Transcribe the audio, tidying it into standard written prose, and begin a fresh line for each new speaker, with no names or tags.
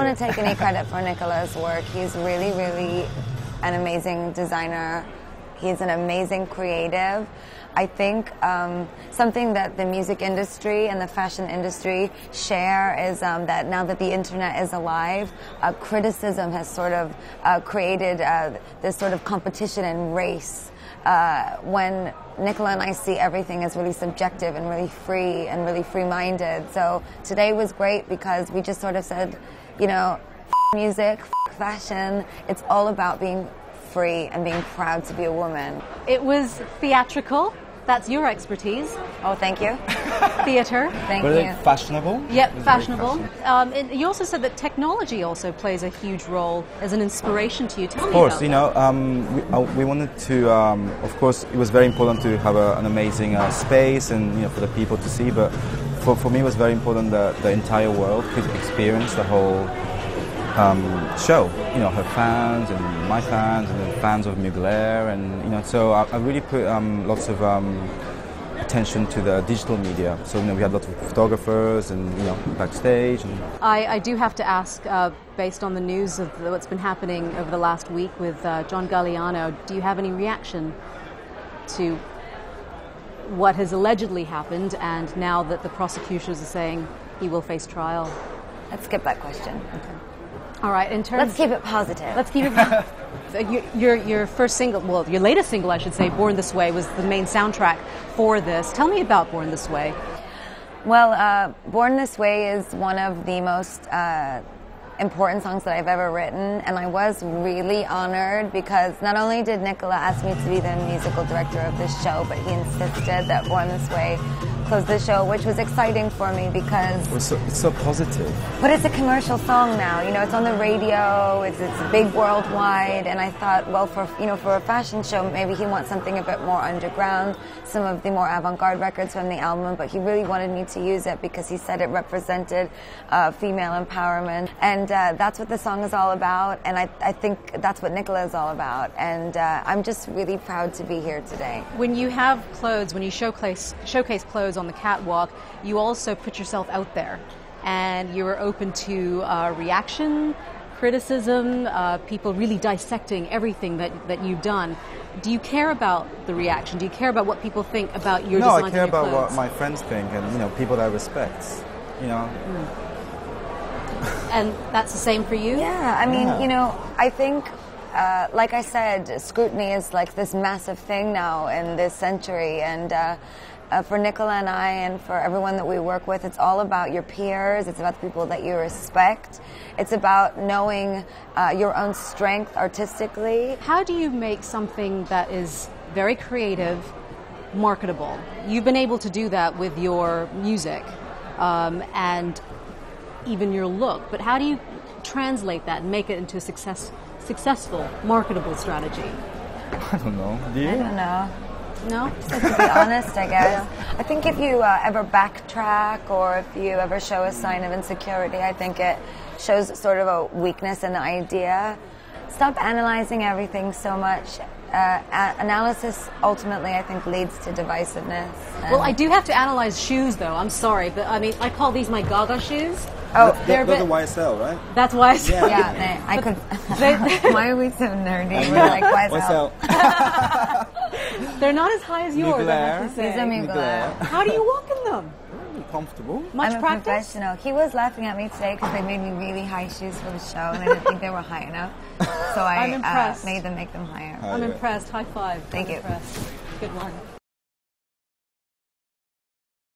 want to take any credit for Nicola's work. He's really, really an amazing designer. He's an amazing creative. I think something that the music industry and the fashion industry share is that now that the internet is alive, criticism has sort of created this sort of competition and race. When Nicola and I see everything as really subjective and really free and really free-minded. So today was great because we just sort of said, you know, music, fashion, it's all about being free and being proud to be a woman.
It was theatrical. That's your expertise.
Oh, thank you.
Theater.
Thank
Very
you.
fashionable.
Yep, fashionable. And you also said that technology also plays a huge role as an inspiration to you. Tell me about
Of course, you know, we wanted to, of course, it was very important to have an amazing space and, you know, for the people to see, but for me it was very important that the entire world could experience the whole show. You know, her fans and my fans and the fans of Mugler, and, you know, so I really put lots of attention to the digital media. So, you know, we had lots of photographers and, you know, backstage. And
I do have to ask, based on the news of what's been happening over the last week with John Galliano, do you have any reaction to what has allegedly happened, and now that the prosecutors are saying he will face trial?
Let's skip that question.
Okay. All right, in terms...
Let's keep it positive.
Let's keep it... your first single, well, your latest single, I should say, Born This Way, was the main soundtrack for this. Tell me about Born This Way.
Well, Born This Way is one of the most important songs that I've ever written, and I was really honored because not only did Nicola ask me to be the musical director of this show, but he insisted that Born This Way close the show, which was exciting for me because...
it's so positive.
But it's a commercial song now, you know, it's on the radio, it's big worldwide, and I thought, well, for a fashion show, maybe he wants something a bit more underground, some of the more avant-garde records from the album, but he really wanted me to use it because he said it represented female empowerment, and that's what the song is all about, and I think that's what Nicola is all about, and I'm just really proud to be here today.
When you have clothes, when you showcase clothes on the catwalk, you also put yourself out there, and you're open to reaction, criticism, people really dissecting everything that you've done. Do you care about the reaction? Do you care about what people think about your design?
No, I care about what my friends think and, you know, people that I respect, you know.
And that's the same for you?
Yeah, I mean, you know, I think like I said, scrutiny is like this massive thing now in this century, and for Nicola and I and for everyone that we work with, it's all about your peers, it's about the people that you respect, it's about knowing your own strength artistically.
How do you make something that is very creative, marketable? You've been able to do that with your music and even your look, but how do you translate that and make it into a successful, marketable strategy?
I don't know. Do you?
I don't know.
No?
To be honest, I guess. I think if you ever backtrack or if you ever show a sign of insecurity, I think it shows sort of a weakness in the idea. Stop analyzing everything so much. Analysis ultimately, I think, leads to divisiveness.
Well, I do have to analyze shoes, though. I'm sorry, but I mean, I call these my Gaga shoes.
Oh,
they're the YSL, right?
That's YSL.
Yeah, I could. Why are we so nerdy? We're like YSL.
They're not as high as yours, I have to say.
These are Mugler.
How do you walk in them?
Comfortable.
Much
I'm
practice?
a professional. He was laughing at me today because they made me really high shoes for the show, and I didn't think they were high enough. So I made them make them higher.
I'm impressed. High five.
Thank you.
Impressed. Good one.